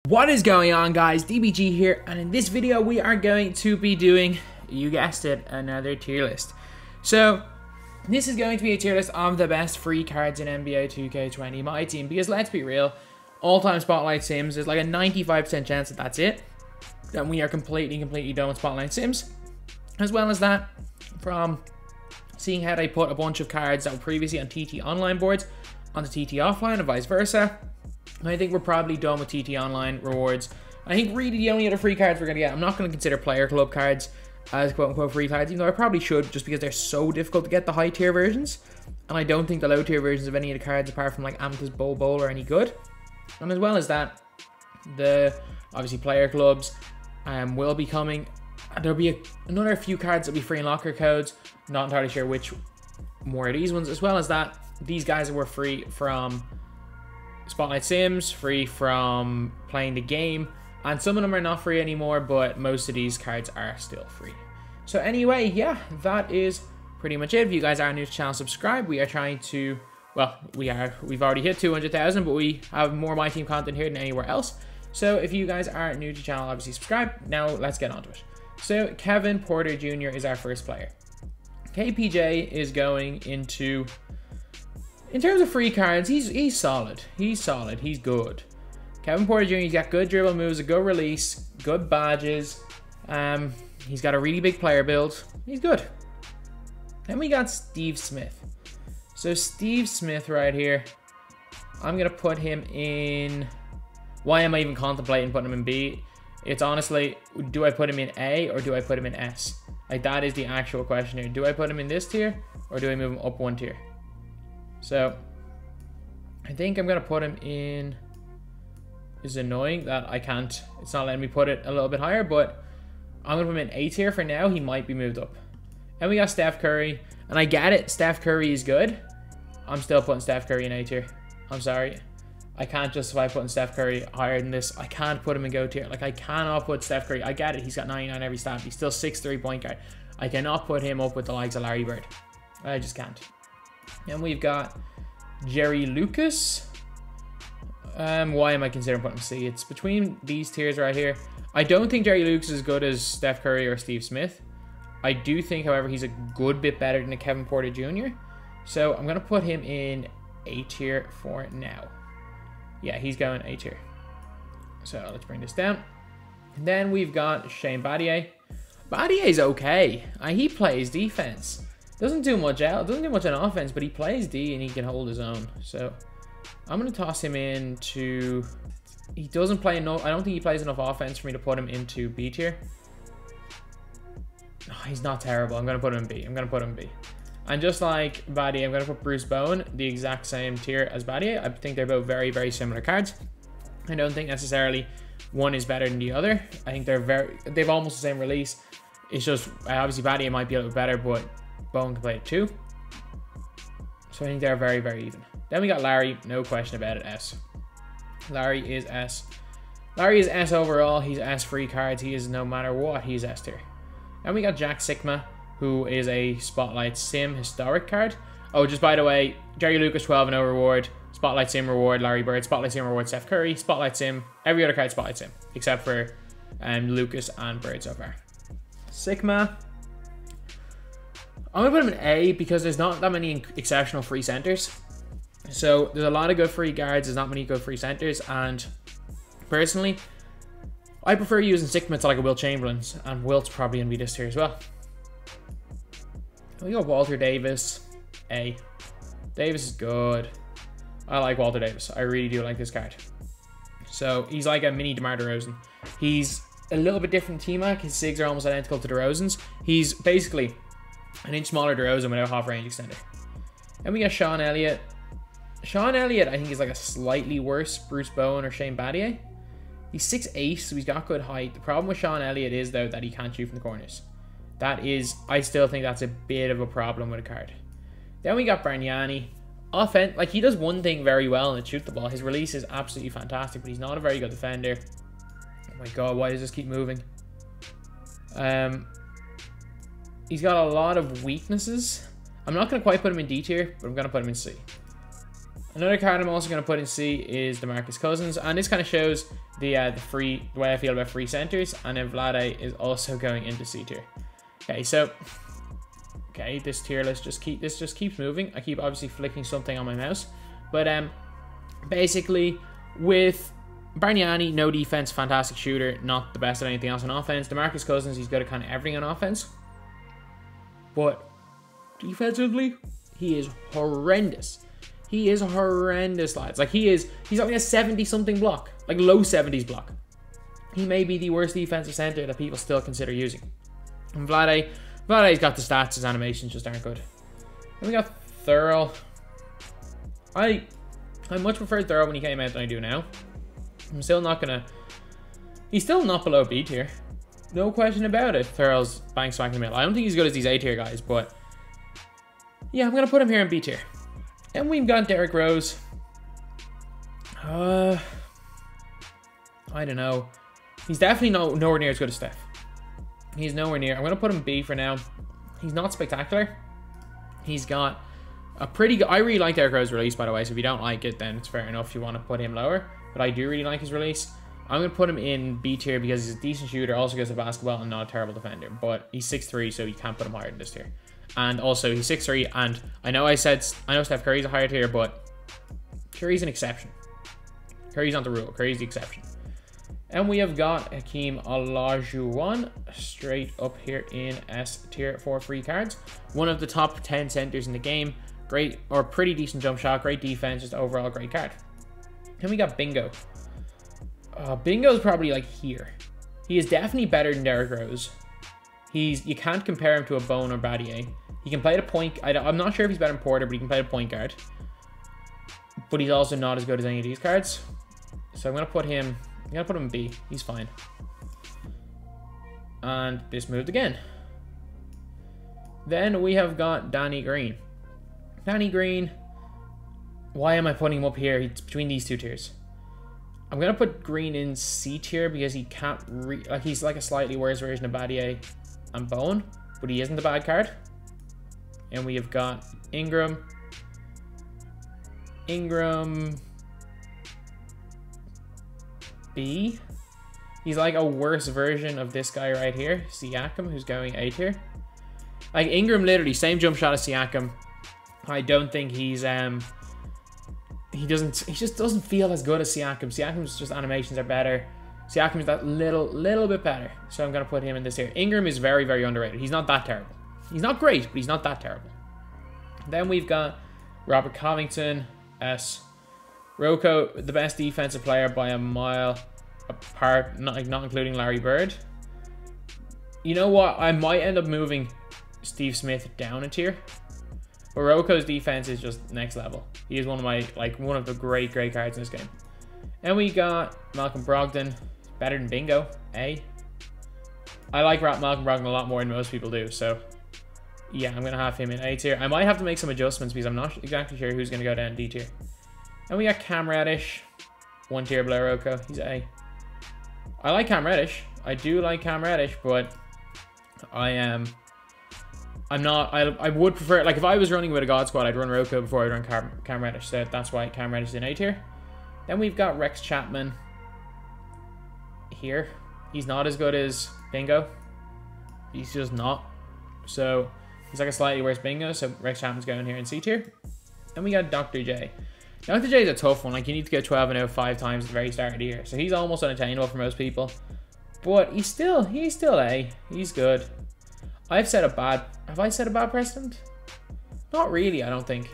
What is going on, guys? DBG here, and in this video we are going to be doing, you guessed it, another tier list. So this is going to be a tier list of the best free cards in NBA 2K20 MyTEAM, because let's be real, all-time Spotlight Sims, there's like a 95% chance that that's it. Then we are completely done with Spotlight Sims. As well as that, from seeing how they put a bunch of cards that were previously on TT Online boards onto TT Offline and vice versa, I think we're probably done with TT Online rewards. I think really the only other free cards we're going to get, I'm not going to consider player club cards as quote-unquote free cards, even though I probably should, just because they're so difficult to get the high tier versions. And I don't think the low tier versions of any of the cards, apart from like Amethyst Bowl are any good. And as well as that, the obviously player clubs will be coming. There'll be another few cards that'll be free in locker codes. Not entirely sure which more of these ones. As well as that, these guys were free from Spotlight Sims, free from playing the game, and some of them are not free anymore, but most of these cards are still free. So anyway, yeah, that is pretty much it. If you guys are new to the channel, subscribe. We are trying to, well, we've already hit 200,000, but we have more MyTEAM content here than anywhere else. So if you guys are new to the channel, obviously subscribe. Now let's get on to it. So Kevin Porter Jr. is our first player. KPJ is going into, in terms of free cards, he's solid. He's solid. He's good. Kevin Porter Jr., he's got good dribble moves, a good release, good badges. He's got a really big player build. He's good. Then we got Steve Smith. So Steve Smith right here, I'm going to put him in... Why am I even contemplating putting him in B? It's honestly, do I put him in A or do I put him in S? Like, that is the actual question here. Do I put him in this tier or do I move him up one tier? So I think I'm going to put him in... It's annoying that I can't, it's not letting me put it a little bit higher, but I'm going to put him in A tier for now. He might be moved up. And we got Steph Curry. And I get it, Steph Curry is good. I'm still putting Steph Curry in A tier. I'm sorry. I can't justify putting Steph Curry higher than this. I can't put him in GO tier. Like, I cannot put Steph Curry. I get it. He's got 99 every stat. He's still 6'3" point guard. I cannot put him up with the likes of Larry Bird. I just can't. And we've got Jerry Lucas. Why am I considering putting him C? It's between these tiers right here. I don't think Jerry Lucas is as good as Steph Curry or Steve Smith. I do think, however, he's a good bit better than a Kevin Porter Jr. So I'm going to put him in A tier for now. Yeah, he's going A tier. So let's bring this down. And then we've got Shane Battier. Battier's okay. He plays defense. Doesn't do much out. Doesn't do much on offense, but he plays D and he can hold his own. So I'm going to toss him into... He doesn't play enough... I don't think he plays enough offense for me to put him into B tier. Oh, he's not terrible. I'm going to put him in B. I'm going to put him in B. And just like Battier, I'm going to put Bruce Bowen, the exact same tier as Battier. I think they're both very similar cards. I don't think necessarily one is better than the other. I think they've almost the same release. It's just, obviously Battier might be a little bit better, but Bowen can play it too. So I think they're very even. Then we got Larry, no question about it, S. Larry is S. Larry is S overall. He's S free cards. He is, no matter what, he's S tier. And we got Jack Sikma, who is a Spotlight Sim historic card. Oh, just by the way, Jerry Lucas 12-0 reward, Spotlight Sim reward, Larry Bird, Spotlight Sim reward, Steph Curry, Spotlight Sim, every other card Spotlight Sim, except for Lucas and Bird so far. Sikma, I'm going to put him in A because there's not that many exceptional free centers. So there's a lot of good free guards, there's not many good free centers, and personally, I prefer using Sikma to like a Wilt Chamberlain's, and Wilt's probably going to be this tier as well. We got Walter Davis, A. Davis is good. I like Walter Davis. I really do like this card. So he's like a mini DeMar DeRozan. He's a little bit different T-Mac. His SIGs are almost identical to DeRozan's. He's basically an inch smaller DeRozan without half range extender. And we got Sean Elliott. Sean Elliott, I think, is like a slightly worse Bruce Bowen or Shane Battier. He's 6'8", so he's got good height. The problem with Sean Elliott is, though, that he can't shoot from the corners. That is, I still think that's a bit of a problem with a card. Then we got Yanni. Offense, like, he does one thing very well, and it's shoot the ball. His release is absolutely fantastic, but he's not a very good defender. Oh my god, why does this keep moving? He's got a lot of weaknesses. I'm not going to quite put him in D tier, but I'm going to put him in C. Another card I'm also going to put in C is Demarcus Cousins, and this kind of shows the way I feel about free centers. And then Vlade is also going into C tier. Okay, so this tier list just keeps moving. I keep obviously flicking something on my mouse, but basically with Yanni, no defense, fantastic shooter, not the best at anything else on offense. Demarcus Cousins, he's good at kind of everything on offense, but defensively, he is horrendous. He is horrendous, lads. Like, he's only a 70-something block. Like, low 70s block. He may be the worst defensive center that people still consider using. And Vlade's got the stats, his animations just aren't good. Then we got Thurl. I much preferred Thurl when he came out than I do now. I'm still not gonna... He's still not below B tier. No question about it. Thurl's bang smacking the middle. I don't think he's as good as these A tier guys, but... yeah, I'm gonna put him here in B tier. And we've got Derrick Rose. I don't know. He's definitely nowhere near as good as Steph. He's nowhere near. I'm going to put him B for now. He's not spectacular. He's got a pretty good... I really like Derrick Rose's release, by the way. So if you don't like it, then it's fair enough if you want to put him lower. But I do really like his release. I'm going to put him in B tier because he's a decent shooter, also goes to basketball, and not a terrible defender. But he's 6'3", so you can't put him higher than this tier. And also, he's 6'3", and I know Steph Curry's a higher tier, but Curry's an exception. Curry's not the rule. Curry's the exception. And we have got Hakeem Olajuwon straight up here in S tier for free cards. One of the top 10 centers in the game. Great, or pretty decent jump shot. Great defense. Just overall great card. Then we got Bingo. Bingo's probably like here. He is definitely better than Derrick Rose. You can't compare him to a Bone or Battier. He can play the point... I'm not sure if he's better than Porter, but he can play the point guard. But he's also not as good as any of these cards. So I'm going to put him... I'm going to put him in B. He's fine. And this moved again. Then we have got Donnie Green. Donnie Green... why am I putting him up here? It's between these two tiers. I'm going to put Green in C tier because he can't... he's like a slightly worse version of Battier and Bone, but he isn't a bad card. And we have got Ingram. B. He's like a worse version of this guy right here, Siakam, who's going A tier. Like Ingram, literally same jump shot as Siakam. I don't think he's he just doesn't feel as good as Siakam. Siakam's just animations are better. Siakam's that little bit better. So I'm gonna put him in this here. Ingram is very, very underrated. He's not that terrible. He's not great, but he's not that terrible. Then we've got Robert Covington, S. Rocco, the best defensive player by a mile apart, not including Larry Bird. You know what? I might end up moving Steve Smith down a tier. But Rocco's defense is just next level. He is one of the great cards in this game. And we got Malcolm Brogdon, better than Bingo, A. I like Malcolm Brogdon a lot more than most people do, so yeah, I'm gonna have him in A tier. I might have to make some adjustments because I'm not exactly sure who's gonna go down D tier. And we got Cam Reddish, 1 tier below Rocco. He's A. I like Cam Reddish. I do like Cam Reddish, but I would prefer, like if I was running with a God Squad, I'd run Rocco before I'd run Cam Reddish. So that's why Cam Reddish is in A tier. Then we've got Rex Chapman here. He's not as good as Bingo. He's just not. So he's like a slightly worse Bingo. So Rex Chapman's going here in C tier. Then we got Dr. J. Dr. J is a tough one. Like you need to go 12-0 5 times at the very start of the year. So he's almost unattainable for most people. But he's still A. He's good. Have I set a bad precedent? Not really, I don't think.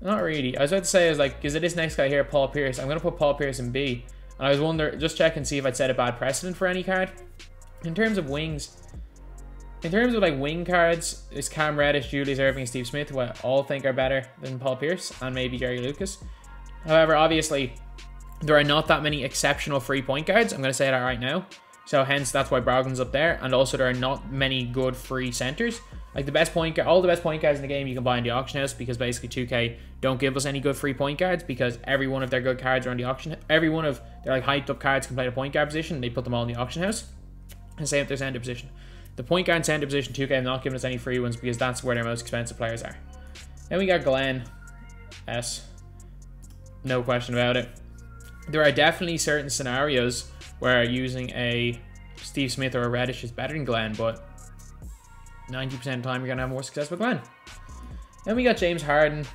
Not really. I was about to say, is it this next guy here, Paul Pierce? I'm going to put Paul Pierce in B. And I was wondering, just check and see if I'd set a bad precedent for any card. In terms of wings, like wing cards, is Cam Reddish, Julius Erving, and Steve Smith, who I all think are better than Paul Pierce, and maybe Jerry Lucas. However, obviously, there are not that many exceptional free point guards. I'm going to say that right now. So hence, that's why Brogdon's up there. And also, there are not many good free centers. Like the best point guard, all the best point guards in the game you can buy in the auction house, because basically 2K don't give us any good free point guards because every one of their good cards are on the auction. Every one of their like hyped up cards can play the point guard position. They put them all in the auction house. And same with their center position. The point guard and center position 2K have not given us any free ones because that's where their most expensive players are. Then we got Glenn, S. No question about it. There are definitely certain scenarios where using a Steve Smith or a Reddish is better than Glenn, but 90% of the time you're going to have more success with Glenn. Then we got James Harden.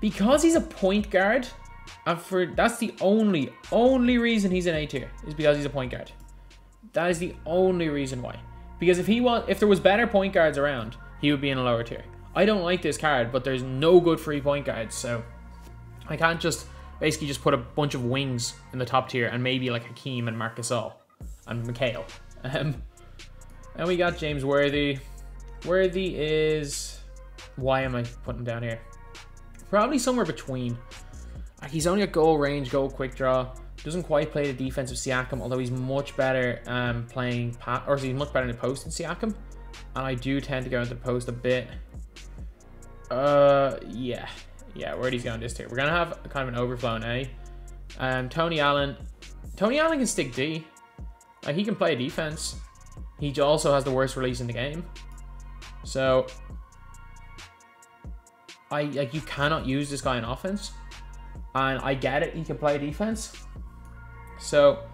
Because he's a point guard, that's the only reason he's an A tier, is because he's a point guard. That is the only reason why. Because if there was better point guards around, he would be in a lower tier. I don't like this card, but there's no good free point guards, so I can't just basically just put a bunch of wings in the top tier and maybe like Hakeem and Marcus Gasol and Mikhail. And we got James Worthy. Worthy is... Why am I putting him down here? Probably somewhere between. He's only at goal range, goal quick draw. Doesn't quite play the defensive Siakam, although he's much better playing... he's much better in the post than Siakam. And I do tend to go into the post a bit. Yeah, Worthy's going this tier. We're going to have kind of an overflow in A. Tony Allen. Tony Allen can stick D. Like, he can play defense. He also has the worst release in the game. So, you cannot use this guy in offense. And I get it, he can play defense. So,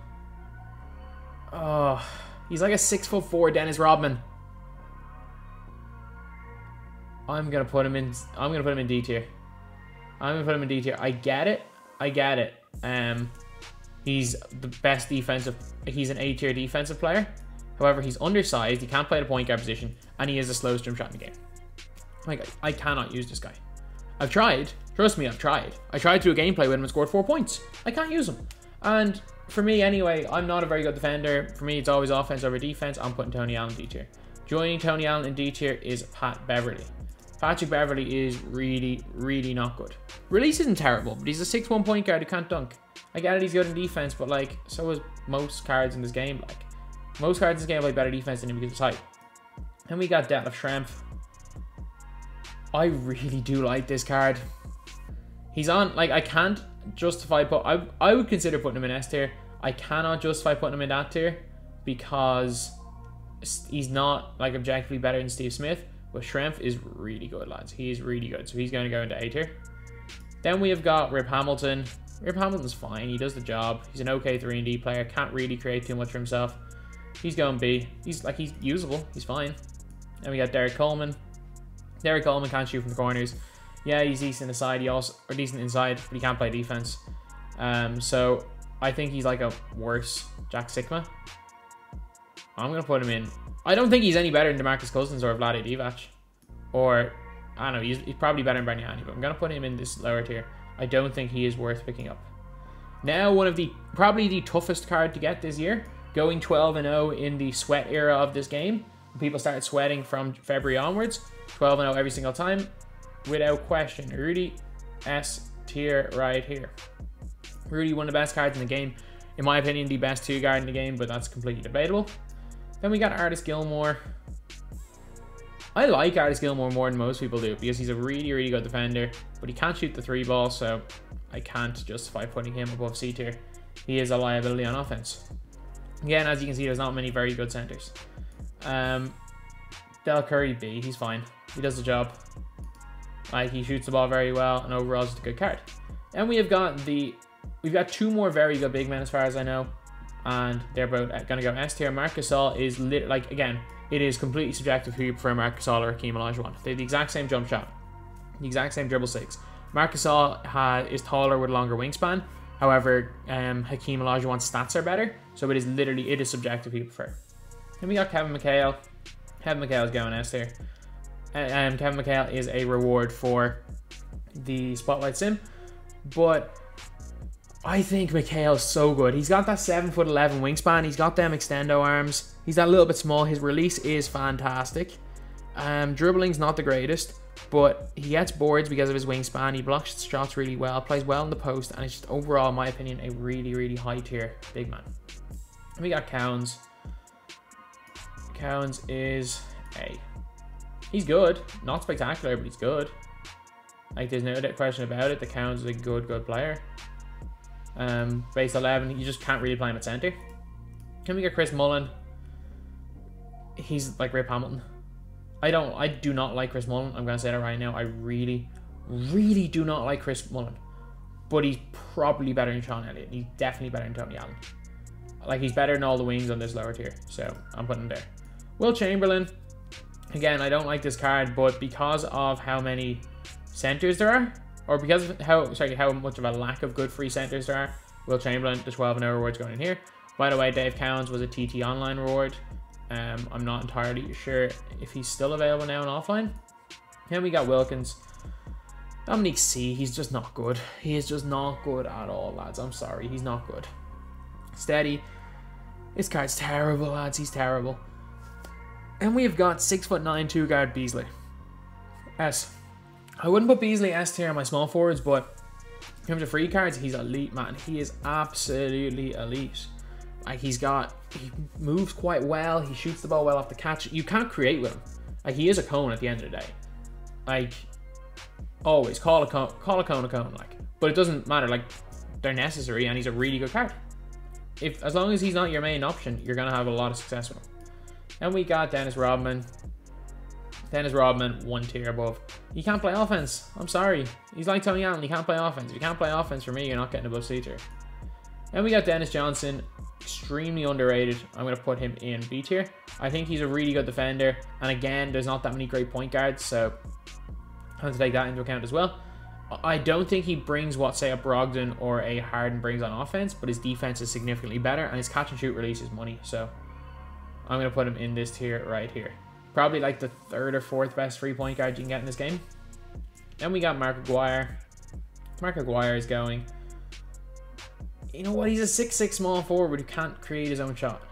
he's like a 6'4" Dennis Rodman. I'm gonna put him in D tier. I get it. He's the best defensive. He's an A tier defensive player. However, he's undersized. He can't play the point guard position, and he is the slowest jump shot in the game. Like, I cannot use this guy. I've tried. Trust me, I've tried. I tried to do a gameplay with him and scored 4 points. I can't use him. And for me, anyway, I'm not a very good defender. For me, it's always offense over defense. I'm putting Tony Allen D tier. Joining Tony Allen in D tier is Pat Beverly. Patrick Beverly is really, really not good. Release isn't terrible, but he's a 6'1" point guard who can't dunk. I get it, he's good in defense, but like, so is most cards in this game. Like, most cards in this game play better defense than him because of his height. Then we got Detlef Schrempf. I really do like this card. He's on, like, I can't justify I would consider putting him in S tier. I cannot justify putting him in that tier because he's not, like, objectively better than Steve Smith. But Schrempf is really good, lads. He is really good. So he's going to go into A tier. Then we have got Rip Hamilton. Rip Hamilton's fine. He does the job. He's an okay 3-and-D player. Can't really create too much for himself. He's going B. He's usable. He's fine. Then we got Derek Coleman. Derek Coleman can't shoot from the corners. Yeah, he's decent inside. Decent inside, but he can't play defense. So I think he's like a worse Jack Sikma. I'm going to put him in. I don't think he's any better than Demarcus Cousins or Vlade Divac. Or, I don't know, he's probably better than Yanni, but I'm going to put him in this lower tier. I don't think he is worth picking up. Now, one of probably the toughest card to get this year. Going 12-0 in the sweat era of this game. People started sweating from February onwards. 12-0 every single time. Without question. Rudy, S tier right here. Rudy, one of the best cards in the game. In my opinion, the best 2-guard in the game, but that's completely debatable. Then we got Artis Gilmore. I like Artis Gilmore more than most people do because he's a really, really good defender, but he can't shoot the 3 ball, so I can't justify putting him above C tier. He is a liability on offense. Again, as you can see, there's not many very good centers. Del Curry B, he's fine. He does the job. Like, he shoots the ball very well, and overall, just a good card. And we've got 2 more very good big men as far as I know. And they're both going to go S tier. Marcus Gasol is again, it is completely subjective who you prefer, Marcus Gasol or Hakeem Olajuwon. They have the exact same jump shot, the exact same dribble 6. Marcus Gasol is taller with a longer wingspan. However, Hakeem Olajuwon's stats are better, so it is subjective who you prefer. Then we got Kevin McHale. Kevin McHale is going S tier. Kevin McHale is a reward for the Spotlight Sim, but I think McHale's so good. He's got that 7'11" wingspan. He's got them extendo arms. He's that little bit small. His release is fantastic. Dribbling's not the greatest, but he gets boards because of his wingspan. He blocks shots really well, plays well in the post, and it's just overall, in my opinion, a really, really high tier big man. And we got Cowens. Cowens is A. He's good. Not spectacular, but he's good. Like, there's no question about it. The Cowens is a good player. Base 11, you just can't really play him at center. Then we get Chris Mullin. He's like Rip Hamilton. I do not like Chris Mullin. I'm gonna say that right now. I really, really do not like Chris Mullin. but he's probably better than Sean Elliott. He's definitely better than Tony Allen. Like, he's better than all the wings on this lower tier, so I'm putting him there. Will Chamberlain, again, I don't like this card, but because of how many centers there are, or because of how much of a lack of good free centers there are, Will Chamberlain, the 12-0 reward's going in here. By the way, Dave Cowens was a TT online reward. I'm not entirely sure if he's still available now on offline. Then we got Wilkins. Dominique C, he's just not good. He is just not good at all, lads. I'm sorry, he's not good. Steady. This card's terrible, lads. He's terrible. And we have got 6'9" 2-guard Beasley. S. I wouldn't put Beasley S tier on my small forwards, but in terms of free cards, he's elite, man. He is absolutely elite. Like, he moves quite well. He shoots the ball well off the catch. You can't create with him. Like, he is a cone at the end of the day. Like, always call a cone a cone. Like, but it doesn't matter. Like, they're necessary, and he's a really good card. As long as he's not your main option, you're gonna have a lot of success with him. And we got Dennis Rodman. Dennis Rodman, 1 tier above. He can't play offense. I'm sorry. He's like Tony Allen. He can't play offense. If you can't play offense for me, you're not getting above C tier. And we got Dennis Johnson. Extremely underrated. I'm going to put him in B tier. I think he's a really good defender. And again, there's not that many great point guards, so I have to take that into account as well. I don't think he brings what, say, a Brogdon or a Harden brings on offense, but his defense is significantly better, and his catch and shoot release is money. So I'm going to put him in this tier right here. Probably like the 3rd or 4th best free point guard you can get in this game. Then we got Mcgwire. Mcgwire is going. You know what? He's a 6'6" small forward who can't create his own shot.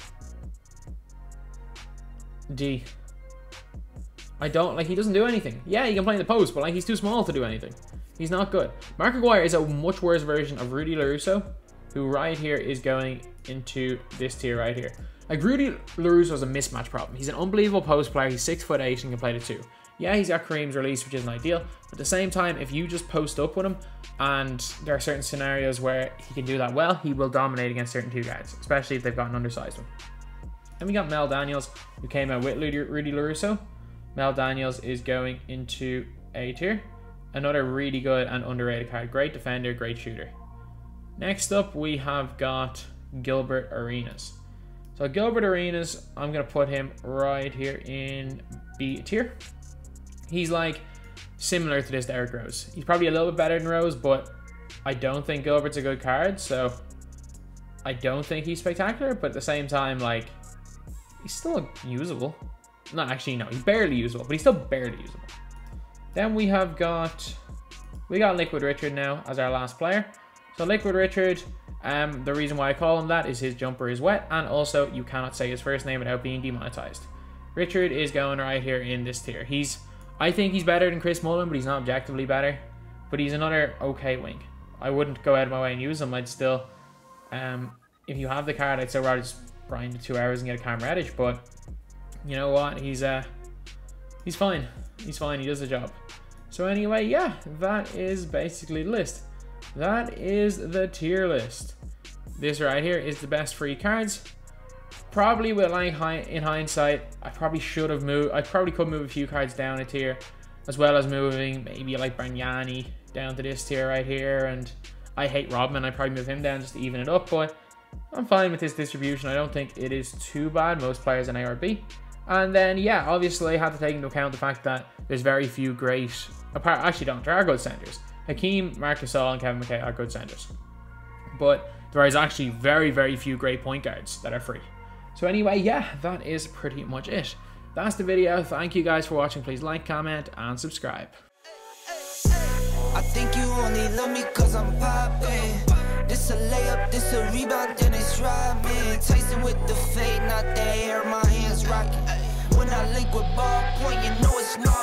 D. I don't, like, he doesn't do anything. Yeah, he can play in the post, but like, he's too small to do anything. He's not good. Mcgwire is a much worse version of Rudy LaRusso, who right here is going into this tier right here. Like, Rudy LaRusso is a mismatch problem. He's an unbelievable post player. He's 6'8" and can play the 2. Yeah, he's got Kareem's release, which isn't ideal. But at the same time, if you just post up with him, and there are certain scenarios where he can do that well, he will dominate against certain 2 guards, especially if they've got an undersized one. Then we got Mel Daniels, who came out with Rudy LaRusso. Mel Daniels is going into A tier. Another really good and underrated card. Great defender, great shooter. Next up, we have got Gilbert Arenas. So Gilbert Arenas, I'm going to put him right here in B tier. He's like similar to this Derrick Rose. He's probably a little bit better than Rose, but I don't think Gilbert's a good card, so I don't think he's spectacular, but at the same time, like, he's still usable. No, actually, no, he's barely usable, but he's still barely usable. Then we have got Liquid Richard now as our last player. So Liquid Richard, the reason why I call him that is his jumper is wet, and also you cannot say his first name without being demonetized. Richard is going right here in this tier. I think he's better than Chris Mullin, but he's not objectively better. But he's another okay wing. I wouldn't go out of my way and use him. I'd still, if you have the card, I'd still rather just grind the 2 hours and get a camera edge. But you know what? He's fine. He's fine. He does the job. So anyway, yeah, that is basically the list. That is the tier list. This right here is the best free cards. Probably with, like, in hindsight, I probably should have moved. I probably could move a few cards down a tier, as well as moving maybe like Yanni down to this tier right here. And I hate Rodman. I probably move him down just to even it up. But I'm fine with this distribution. I don't think it is too bad. Most players in A or B. And then, yeah, obviously I have to take into account the fact that there's very few great, there are good centers. Hakeem, Marc Gasol, and Kevin McHale are good centers. But there is actually very, very few great point guards that are free. So anyway, yeah, that is pretty much it. That's the video. Thank you guys for watching. Please like, comment, and subscribe. I think you only love me cause I'm poppin'. This a layup, this a rebound, then it's Rodman. Tyson with the fade, not the hair, my hands rockin'. When I link with ball point, you know it's not